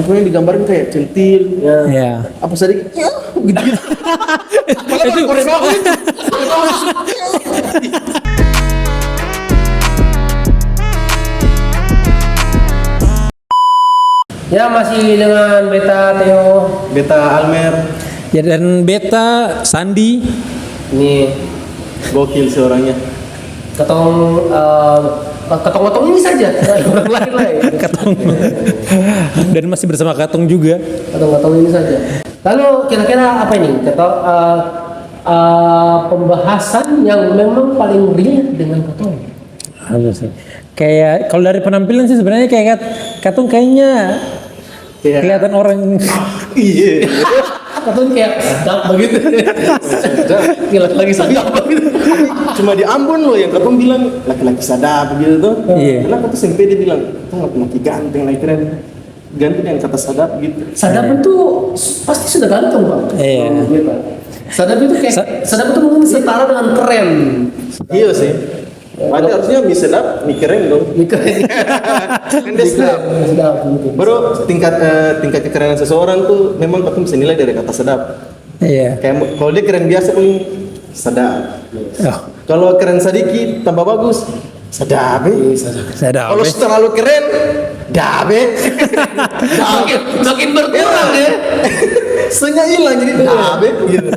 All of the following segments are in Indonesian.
sebenarnya digambarin kayak centil, Iya. apa sedikit, ya gitu-gitu. Itu Ya masih dengan Beta Theo. Beta Almer, ya, dan Beta Sandi. Ini gokil seorangnya. ketong ini saja. Orang lain lah ya. Katong. Dan masih bersama Katong juga. Ketong ini saja. Lalu kira-kira apa ini? Pembahasan yang memang paling relate dengan ketong. Halo sih. Kayak kalau dari penampilan sih sebenarnya kayak Katong kayaknya kelihatan orang. Iya. Ketong kayak sedap begitu. Lagi sedap begitu. Cuma di Ambon loh yang katong bilang laki-laki sadap gitu tuh. Iya. Kenapa tuh SMP dia bilang, tuh laki-laki ganteng, laki keren. Ganti dengan kata sadap gitu. Sadap itu pasti sudah ganteng, Pak. Iya. Gitu. Sadap itu kayak sadap itu mungkin setara dengan keren. Iya sih. Berarti harusnya mie sedap, mie keren dong. Ini keren. Kan dia sedap. Sedap gitu. Baru tingkat kekerenan seseorang tuh memang katong bisa nilai dari kata sedap. Iya. Kayak kalau dia keren biasa pun sedap. Oh, Kalau keren sedikit tambah bagus, sedap. saya ada Kalau apa? terlalu keren, dabe. Makin berkurang ya. Setengah hilang jadi dabe gitu.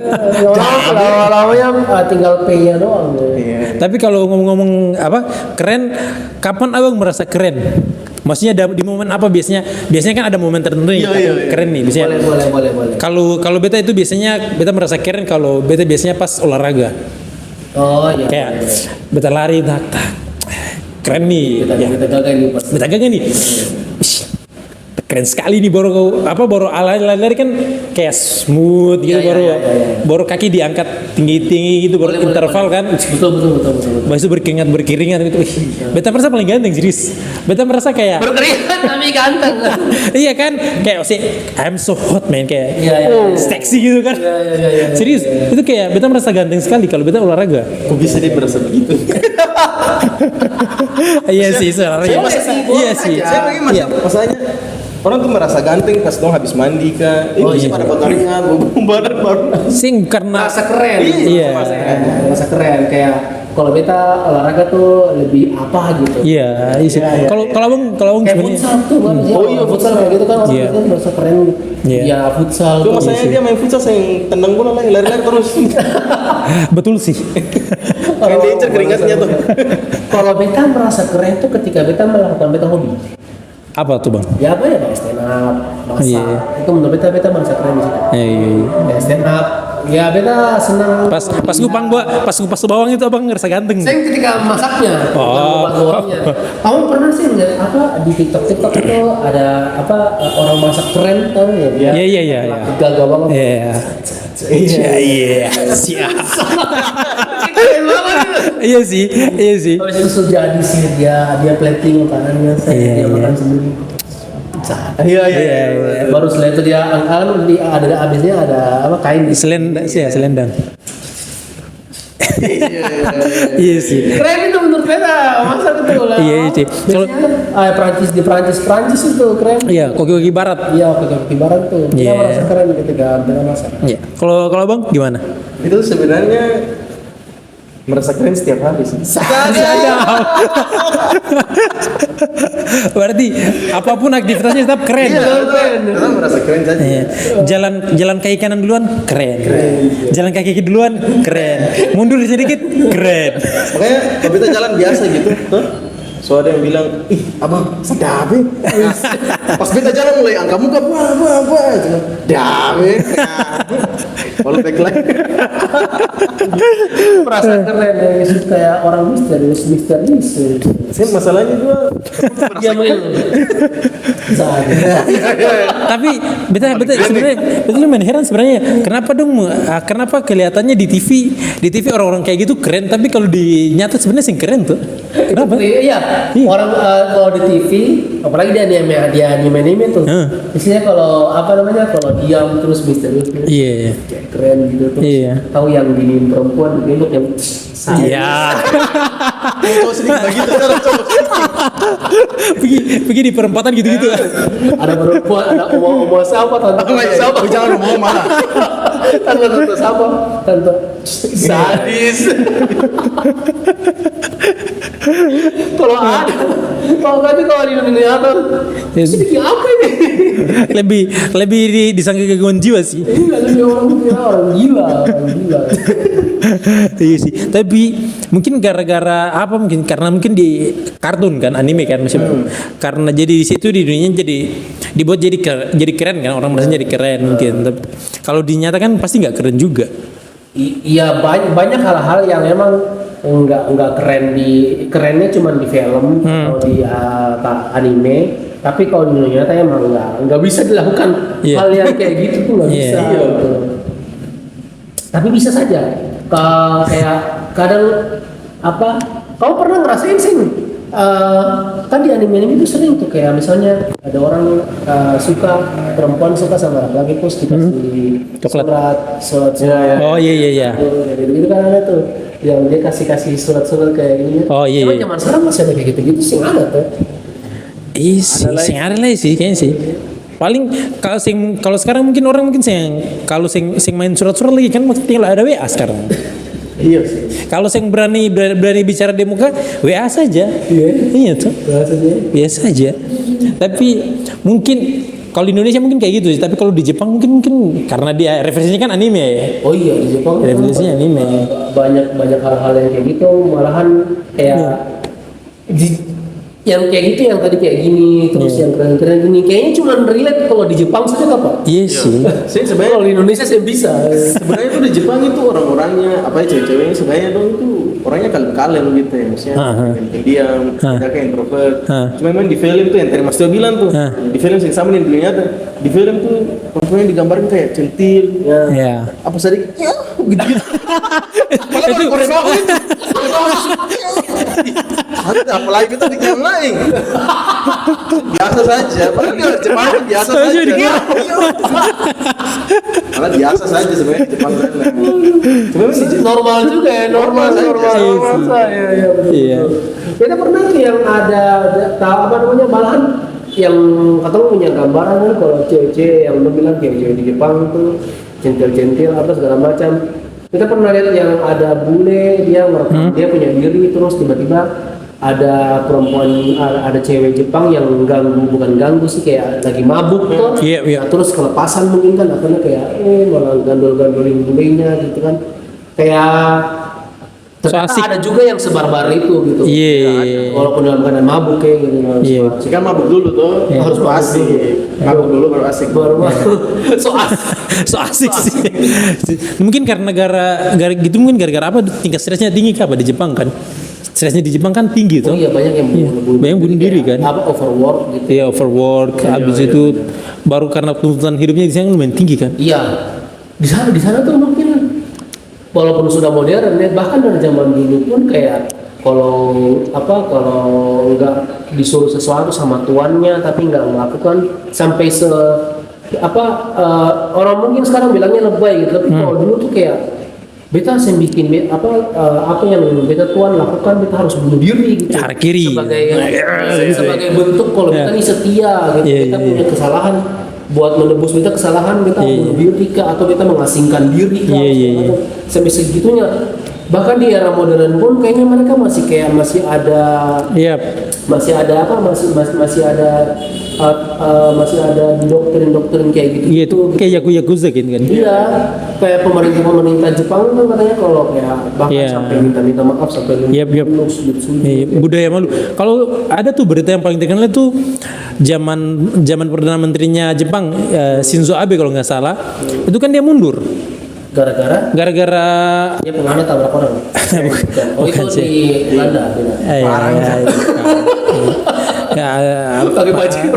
Lama-lama yang tinggal P-nya doang. Iya. Tapi kalau ngomong-ngomong apa keren, kapan abang merasa keren? Maksudnya di momen apa biasanya? Biasanya kan ada momen tertentu nih Iya. keren nih biasanya. Boleh. Kalau beta itu biasanya beta merasa keren kalau beta biasanya pas olahraga. Oh iya. Kayak beta lari tak. Keren nih. Kita Ya. gagal nih pas. Beta gak nih. Ish, keren sekali nih baru lari kan kayak smooth gitu Iya. baru kaki diangkat tinggi gitu baru interval kan. Betul. Habis itu berkeringat gitu. Wih, beta merasa paling ganteng serius. Beta merasa kayak Berkeringat tapi ganteng. iya kan kayak I'm so hot man kayak Iya. seksi gitu kan. Iya. Serius itu kayak beta merasa ganteng sekali kalau beta olahraga. Kok bisa dia merasa begitu? Iya sih sebenarnya. Iya sih. Saya bagi Iya. masalahnya orang tuh merasa ganteng pas dong habis mandi kah? Ini iya. pada berkeringat, badan baru. Sing karena Merasa keren. Iya. Merasa keren kayak kalau beta olahraga tuh lebih apa gitu. Iya, sih. Kalau abang Kayak sebenarnya futsal tuh kan, futsal kayak gitu kan orang Iya. kan merasa keren gitu. Iya. Ya futsal Cuma tuh. masalahnya dia main futsal saya yang tendang bola lagi lari-lari terus. betul sih. Kayak dia incer keringatnya tuh. Kalau beta merasa keren tuh ketika beta melakukan beta hobi. Apa tuh bang? Ya apa ya, kayak stand up, masak. Iya. Itu menurut beta merasa keren di situ. Iya. Ya stand up. Ya beta senang. Pas kupas bawang itu abang ngerasa ganteng. Saya ketika masaknya, Oh. bawangnya. Kamu pernah sih ngeliat apa di TikTok itu ada apa orang masak keren tahu ya? Iya. Gagal banget. Iya. Iya. Siap. Keren banget. Iya sih. Habis itu sudah jadi sih dia plating makanannya, dia makan sendiri. Iya. Baru setelah itu dia ada abisnya ada apa kain di Selendang. Iya sih. keren itu menurut beta masa itu lah. Iya sih. Kalau Prancis itu keren. iya, koki barat. Iya, kaki barat tuh. Kita Iya. merasa keren ketika beta masak. Iya. Kalau abang gimana? Itu sebenarnya merasa keren setiap hari sih. Berarti apapun aktivitasnya tetap keren. Kita merasa keren saja. Iya. Jalan kaki kanan duluan keren. Jalan kaki kiri duluan keren. Mundur sedikit keren. Makanya kalau kita jalan biasa gitu, so ada yang bilang, ih abang sedap ya. Pas kita jalan mulai angka muka, buah. Dabe. Kalau back lagi. Merasa keren ya, kayak orang misterius. Saya masalahnya juga Dia main. Tapi beta sebenarnya beta lumayan heran sebenarnya kenapa kelihatannya di TV orang-orang kayak gitu keren tapi kalau di nyata sebenarnya sing keren tuh. Kenapa? Iya. Orang kalau di TV, apalagi dia anime tuh. Biasanya kalau apa namanya kalau diam terus misterius. Iya. Kayak keren gitu tuh. Iya. Tahu yang giniin perempuan gitu yang Iya. cowok sedikit begitu cara cowok. Pergi di perempatan gitu-gitu. ada perempuan, ada omo siapa, tante siapa, Jangan ngomong malah. tante siapa, tante sadis. Kalau ada, kalau di dunia atas, sedikit apa ini? lebih disangka gangguan jiwa sih. Iya, lebih orang gila. Iya sih. Tapi mungkin gara-gara apa? Mungkin karena mungkin di kartun kan, anime kan masih. Karena jadi di situ di dunianya jadi dibuat jadi keren kan, orang merasa jadi keren mungkin. Tapi kalau dinyatakan pasti nggak keren juga. Iya, banyak hal-hal yang emang nggak kerennya cuma di film atau di anime. Tapi kalau di dunia nyata emang nggak bisa dilakukan hal yang kayak gitu tuh nggak bisa. Gitu. Tapi bisa saja. Kayak kadang apa? Kamu pernah ngerasain sih? Kan di anime itu sering tuh kayak misalnya ada orang perempuan suka sama laki-laki terus dikasih surat. Oh iya. Gitu kan ada tuh yang dia kasih surat kayak gini. Oh iya. Emang zaman sekarang masih ada kayak gitu sih ada tuh. Sing ada lah sih kayaknya sih. Paling kalau sekarang mungkin orang mungkin kalau sing main surat-surat lagi kan tinggal ada WA sekarang. Iya sih. Kalau yang berani bicara di muka WA saja. Iya tuh. Biasa aja. Tapi mungkin kalau di Indonesia mungkin kayak gitu sih. Tapi kalau di Jepang mungkin karena dia referensinya kan anime ya. Oh iya di Jepang. Referensinya anime. Banyak hal-hal yang kayak gitu malahan kayak yang kayak gitu yang tadi kayak gini terus yang keren-keren gini kayaknya cuma relate kalau di Jepang saja apa? Iya sih. Saya sebenarnya Kalau di Indonesia saya bisa. sebenarnya tuh di Jepang itu orang-orangnya apa ya cewek-ceweknya sebenarnya dong itu orangnya kalem gitu ya maksudnya yang pendiam, mereka introvert. Cuma memang di film tuh yang tadi Mas Tio bilang tuh di film yang sama di dunia nyata di film tuh perempuan digambarkan kayak centil, Ya. apa sedikit ya gitu. Itu apalagi kita di yang lain biasa saja padahal di Jepang biasa saja karena biasa saja sebenarnya Jepang sebenarnya Normal juga ya, normal ya. Iya. Kita pernah tuh yang ada tahu apa namanya malahan yang ketemu punya gambaran kan kalau cewek-cewek yang bilang cewek di Jepang tuh centil-centil apa segala macam. Kita pernah lihat yang ada bule dia merekam dia punya diri terus tiba-tiba ada perempuan ada cewek Jepang yang bukan ganggu sih kayak lagi mabuk tuh. Iya. Nah, terus kelepasan mungkin kan akhirnya kayak malah gandol-gandolin bulenya gitu kan. Kayak ternyata asik. ada juga yang sebarbar itu gitu. Iya. Walaupun dalam keadaan mabuk kayak gitu. Iya. kan mabuk dulu tuh harus asik mabuk dulu baru asik So asik. So asik sih. Mungkin karena gara gitu mungkin gara-gara apa tingkat stresnya tinggi apa di Jepang kan. Stresnya di Jepang kan tinggi tuh. Oh iya banyak yang bunuh diri kan. Apa overwork gitu. Iya overwork, habis itu baru karena tuntutan hidupnya di sana lumayan tinggi kan. Iya. Di sana tuh mungkin walaupun sudah modern ya bahkan dari zaman dulu pun kayak kalau nggak disuruh sesuatu sama tuannya tapi nggak melakukan sampai orang mungkin sekarang bilangnya lebay gitu tapi kalau dulu tuh kayak beta bikin apa yang beta tuan lakukan beta harus bunuh diri gitu Harakiri. sebagai bentuk kalau beta ini setia gitu beta punya kesalahan buat menebus beta kesalahan beta bunuh diri kah atau beta mengasingkan diri kah sampai segitunya bahkan di era modern pun kayaknya mereka masih ada doktrin kayak gitu. Iya itu kayak yakuza gitu kan. Iya, kayak pemerintah Jepang kan katanya kalau kayak bahkan sampai minta maaf sampai budaya malu. Kalau ada tuh berita yang paling terkenal itu zaman perdana menterinya Jepang Shinzo Abe kalau nggak salah itu kan dia mundur. Gara-gara dia pengaruh tabrak orang. Oh itu sih. di Belanda. Pakai baju.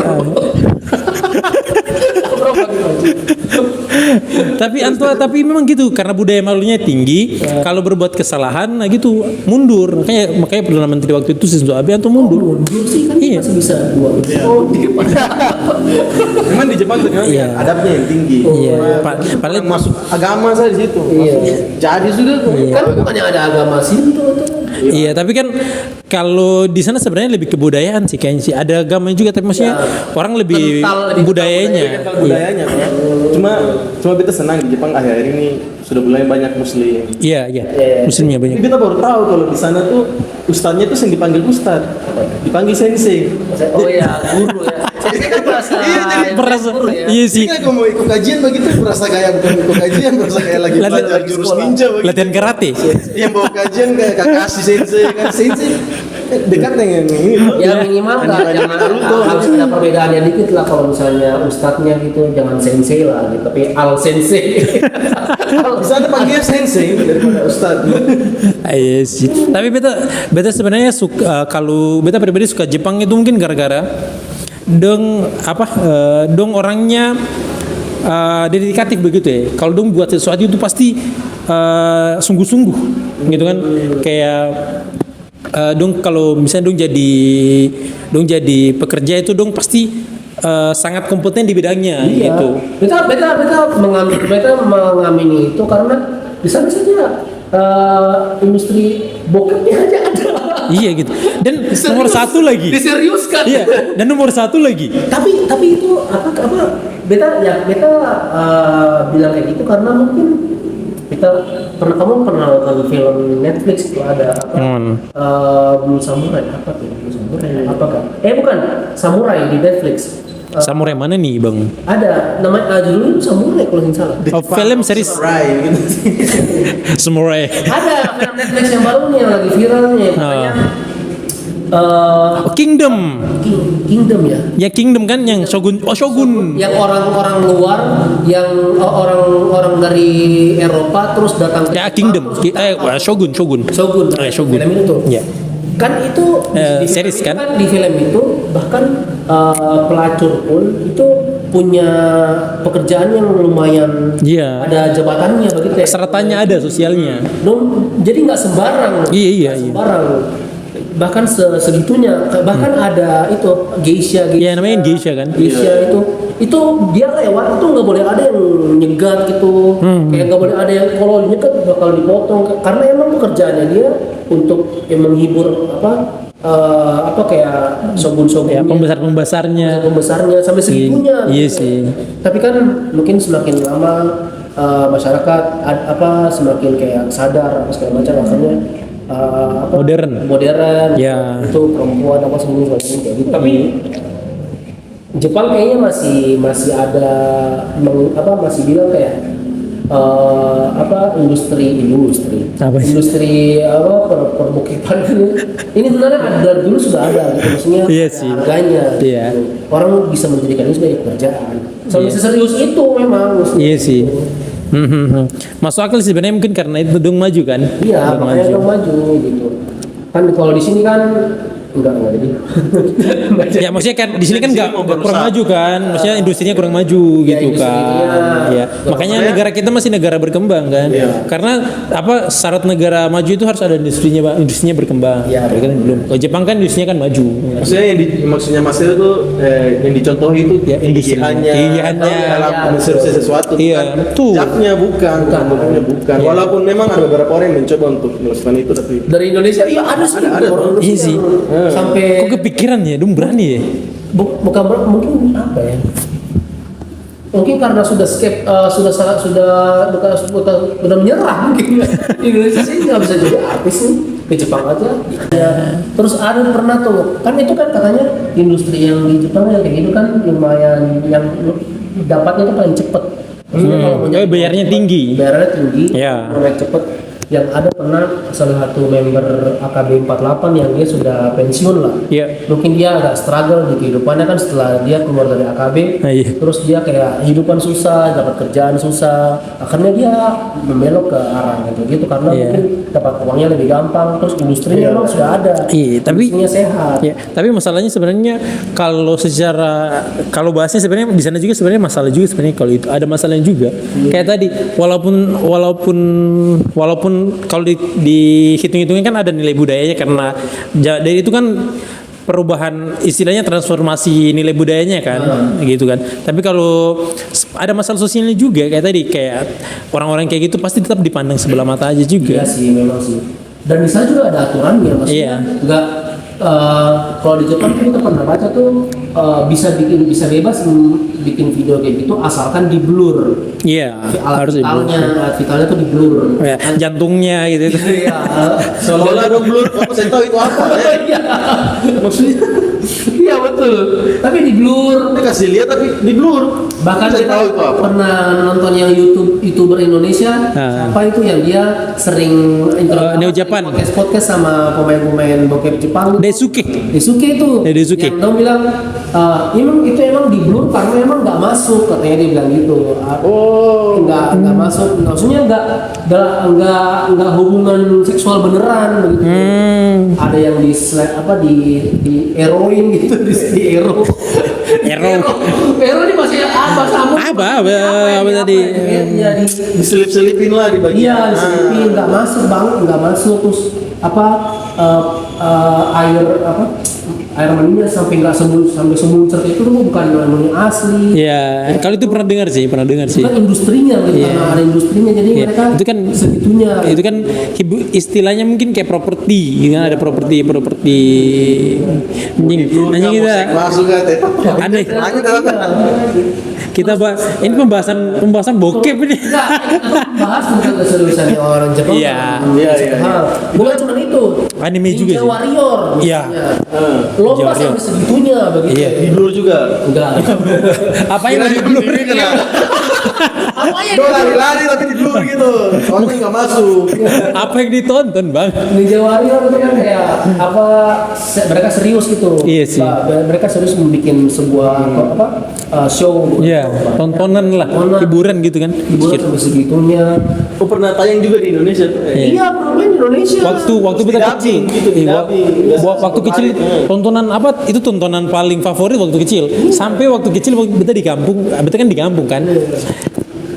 tapi memang gitu karena budaya malunya tinggi kalau berbuat kesalahan nah gitu mundur makanya perdana menteri waktu itu Shinzo Abe antum mundur sih kan masih bisa dua memang di Jepang tuh adabnya yang tinggi paling masuk agama saya di situ jadi sudah tuh kan bukannya ada agama Shinto tuh Iya, tapi kan kalau di sana sebenarnya lebih kebudayaan sih kayaknya sih. Ada agamanya juga tapi maksudnya orang lebih Kental, lebih budayanya. Kental budayanya kan. Cuma kita senang di Jepang akhir-akhir ini sudah mulai banyak muslim. Iya. Muslimnya banyak. Kita baru tahu kalau di sana tuh ustadznya tuh yang dipanggil ustad, dipanggil sensei. Oh ya, guru ya. Saya kan merasa Merasa guru ya. iya sih. Jika kamu mau ikut kajian begitu berasa kayak bukan ikut kajian, berasa kayak lagi belajar jurus ninja begitu. Latihan karate. Yang bawa kajian kayak Kakashi sensei kan sensei dekat dengan ini tuh. Ya minimal nggak jangan harus ada perbedaannya dikit lah kalau misalnya ustadznya gitu jangan sensei lah gitu tapi al sensei. Di sana panggil sensei daripada ustad. Iya sih. Tapi beta sebenarnya suka kalau beta pribadi suka Jepang itu mungkin gara-gara dong orangnya dedikatif begitu ya. Kalau dong buat sesuatu itu pasti sungguh-sungguh gitu kan. Kayak dong kalau misalnya dong jadi pekerja itu dong pasti sangat kompeten di bidangnya gitu. Beta mengamini itu karena di sana saja industri bokepnya aja ada. Iya gitu. Dan nomor satu lagi. Diseriuskan. Iya. Dan nomor satu lagi. Tapi itu apa beta bilang kayak gitu karena mungkin kamu pernah nonton film Netflix itu ada apa? Blue Samurai apa tuh? Blue Samurai apakah? Bukan, Samurai di Netflix. Samurai mana nih, Bang? Ada namanya judulnya Samurai kalau nggak salah. Oh, film series Samurai gitu. Samurai. Ada film Netflix yang baru nih yang lagi viralnya katanya Kingdom. Kingdom ya. Ya Kingdom kan yang Shogun. Oh Shogun. Yang orang-orang luar, yang orang-orang dari Eropa terus datang ke Ya Jepang, Kingdom. terus ditangkap. Shogun. Shogun. Shogun. Film itu. Ya. Kan itu di series film kan? di film itu bahkan pelacur pun itu punya pekerjaan yang lumayan ada jabatannya begitu ya. Keseretannya ada, sosialnya. Jadi nggak sembarang. Iya. Sembarang. Bahkan segitunya bahkan ada itu geisha. Ya namanya geisha kan. Geisha itu dia lewat itu nggak boleh ada yang nyegat gitu. Kayak nggak boleh ada yang kalau nyegat bakal dipotong karena emang pekerjaannya dia untuk menghibur kayak shogun-shogunnya. Ya pembesarnya sampai segitunya. Iya sih. Tapi kan mungkin semakin lama masyarakat semakin kayak sadar segala macam akhirnya modern ya. Itu perempuan sebagainya kayak gitu. Tapi Jepang kayaknya masih ada masih bilang kayak industri perbukitan ini sebenarnya dari dulu sudah ada gitu maksudnya iya sih. Harganya gitu. Orang bisa menjadikan ini sebagai pekerjaan sampai serius itu memang iya sih. Masuk akal sih sebenarnya mungkin karena itu dong maju kan. Iya makanya dong maju gitu kan. Kalau di sini kan enggak jadi. Ya maksudnya kan di sini kan enggak kurang maju kan. Maksudnya industrinya kurang maju gitu kan. Ya. Makanya negara kita masih negara berkembang kan. Karena syarat negara maju itu harus ada industrinya berkembang. Iya. Kan belum. Kalau Jepang kan industrinya kan maju. Maksudnya maksudnya Mas itu yang dicontohi itu ya kegigihannya dalam menseriusi sesuatu. Iya. Tuh. Jaknya bukan. Walaupun memang ada beberapa orang yang mencoba untuk melakukan itu tapi dari Indonesia ada sih orang iya sih. Sampai kok kepikiran ya, dong berani ya? Bukan mungkin apa ya? Mungkin karena sudah menyerah mungkin. Di Indonesia sih nggak bisa jadi artis nih, di Jepang aja. Ya. Terus ada pernah tuh, kan itu kan katanya industri yang di Jepang yang kayak gitu kan lumayan yang dapatnya tuh paling cepet. Maksudnya kalau bayarnya tinggi. Ya. Lumayan cepet. Yang ada pernah salah satu member AKB 48 yang dia sudah pensiun lah. Iya. Mungkin dia agak struggle di kehidupannya kan setelah dia keluar dari AKB. Iya. Terus dia kayak hidupan susah, dapat kerjaan susah. Akhirnya dia membelok ke arah gitu karena mungkin dapat uangnya lebih gampang. Terus industrinya memang sudah ada. Iya, tapi industrinya sehat. Iya, tapi masalahnya sebenarnya kalau bahasnya sebenarnya di sana juga sebenarnya masalah juga sebenarnya kalau itu ada masalahnya juga. Kayak tadi walaupun kalau dihitung-hitungnya kan ada nilai budayanya karena dari itu kan perubahan istilahnya transformasi nilai budayanya kan gitu kan. Tapi kalau ada masalah sosialnya juga kayak tadi kayak orang-orang kayak gitu pasti tetap dipandang sebelah mata aja juga. Iya sih memang sih. dan di sana juga ada aturannya, maksudnya nggak kalau di Jepang kita pernah baca tuh bisa bebas bikin video kayak gitu asalkan di blur. Iya, Alat harus vitalnya tuh di blur. ya, jantungnya gitu. Iya. Seolah-olah dong blur, kamu saya tahu itu apa ya? Iya. Maksudnya Iya betul. Tapi di blur. dia kasih lihat tapi di blur. Bahkan saya kita tahu itu apa. pernah nonton yang YouTuber Indonesia, apa itu yang dia sering Neo Japan. podcast sama pemain-pemain bokep Jepang. Daisuke. Daisuke itu. Daisuke. Yang dong bilang emang di blur karena emang nggak masuk, katanya dia bilang gitu. Nggak masuk. Maksudnya nggak hubungan seksual beneran begitu. Ada yang di eroin gitu di ero. Ero ini masih bahasa Apa tadi? Ya Diselip-selipin lah di bagian. iya diselipin nggak masuk terus air maninya sampai semuncrat itu tuh bukan mani asli. Ya, kalau itu pernah dengar sih. Itu kan industrinya gitu, karena ada industrinya jadi mereka Itu kan segitunya. Itu kan istilahnya mungkin kayak properti, kan ada properti. Anjing kita Masuk kan teh. aneh. Kita ini pembahasan bokep ini. Enggak, kita bahas tentang keseriusannya orang Jepang. Iya. Bukan cuma itu. Anime juga Ninja sih. Warrior. Iya. Lomba Ninja sampai segitunya begitu. Iya. Di blur juga. Enggak. Apa yang Kirain di blur? berdiri kena. Apa yang Dia lari-lari tapi di blur gitu. Soalnya nggak masuk. Apa yang ditonton, Bang? Ninja Warrior itu kan kayak mereka serius gitu. Iya sih. Mereka serius membuat sebuah show. Iya, tontonan lah, hiburan gitu kan. Hiburan sampai segitunya. Oh pernah tayang juga di Indonesia tuh. Iya, pernah main di Indonesia. Waktu Di kita dubbing kecil gitu, di dubbing. waktu kecil tontonan apa itu tontonan paling favorit waktu kecil sampai waktu kecil kita di kampung kan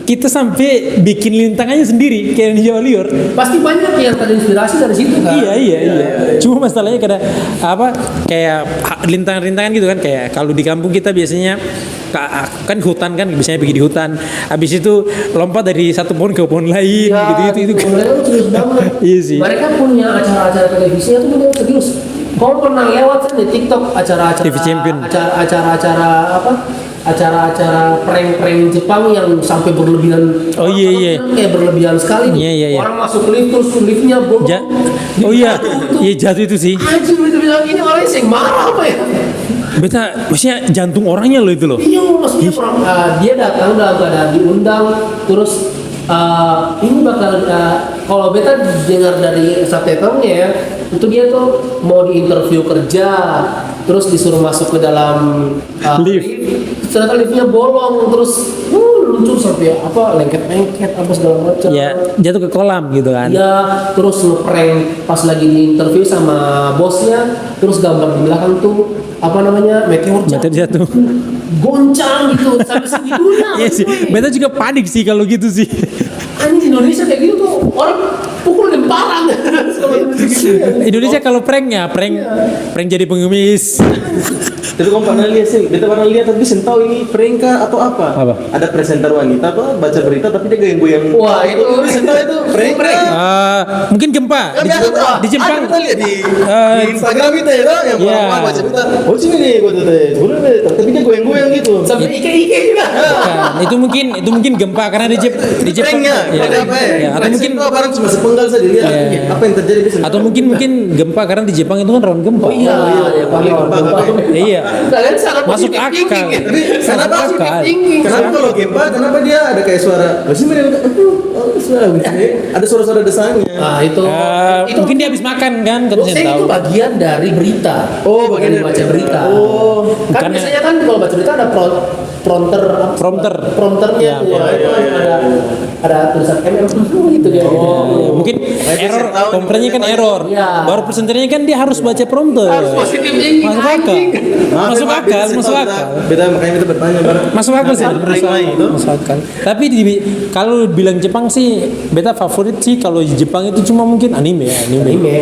kita sampai bikin lintangannya sendiri kayak Ninja Warrior. Pasti banyak yang terinspirasi dari situ kan. Iya. Cuma masalahnya kayak rintangan-rintangan gitu kan, kayak kalau di kampung kita biasanya kan hutan kan, biasanya pergi di hutan. Habis itu lompat dari satu pohon ke pohon lain gitu. Mereka tuh serius banget. Iya sih. Mereka punya acara-acara televisinya tuh benar serius. Kau pernah lewat kan di TikTok acara-acara TV Champion. acara-acara prank-prank Jepang yang sampai berlebihan. Oh iya. Kayak berlebihan sekali. Iya. Orang masuk lift terus liftnya bolong. Oh iya jatuh itu sih. Anjir itu bilang ini orang yang marah apa ya? Maksudnya jantung orangnya loh itu loh. Iya, maksudnya dia datang dalam keadaan diundang, terus ini bakal kalau beta dengar dari subtitlenya ya, itu dia tuh mau diinterview kerja, terus disuruh masuk ke dalam Lift. ternyata liftnya bolong, terus lucu sampai lengket apa segala macam. Ya jatuh ke kolam gitu kan. Iya, terus ngeprank pas lagi diinterview sama bosnya, terus gambar di belakang tuh meteor jatuh. Goncang gitu sampai segitunya. Iya sih. Beta juga panik sih kalau gitu sih. Anjing Indonesia kayak gitu tuh orang pukul lemparan. Indonesia kalau prank jadi pengemis. Itu kamu pernah lihat sih? Beta pernah lihat tapi sen tahu ini prank kah atau apa? Apa? Ada presenter wanita baca berita tapi dia goyang-goyang. Wah, itu sen tahu itu prank kah? Mungkin gempa di Jepang. Kita lihat di Instagram itu ya, yang orang baca berita. Oh sini nih, gue tuh tapi dia goyang-goyang gitu. sampai ike juga. Bukan, itu mungkin gempa karena di Jepang. Pranknya, Ya, apa ya? ya, atau mungkin barang cuma sepenggal saja dilihat. Apa yang terjadi di sana? atau mungkin gempa karena di Jepang itu kan rawan gempa. Oh iya, paling gempa. Iya. Kalian sangat Masuk positive akal. thinking ya. Tapi kenapa Masuk akal. Kenapa kalau gempa? Kenapa dia ada kayak suara? Ada suara-suara desanya. Nah, itu Mungkin dia habis makan kan, kan saya itu tahu. bagian dari berita. Oh, bagian dari dari baca berita. Oh, Kan bukannya- biasanya kan kalau baca berita ada prompternya Ya, tuh ya, ada tulisan gitu dia. Mungkin error, komputernya kan error. Iya. Baru presenternya kan dia harus baca prompter. Harus positif thinking. Masuk akal. anjing. Masuk akal. Beda makanya kita bertanya bareng. Masuk akal sih. Itu. Masuk akal. Tapi kalau bilang Jepang sih, beta favorit sih kalau di Jepang itu cuma mungkin anime ya, anime. Anime.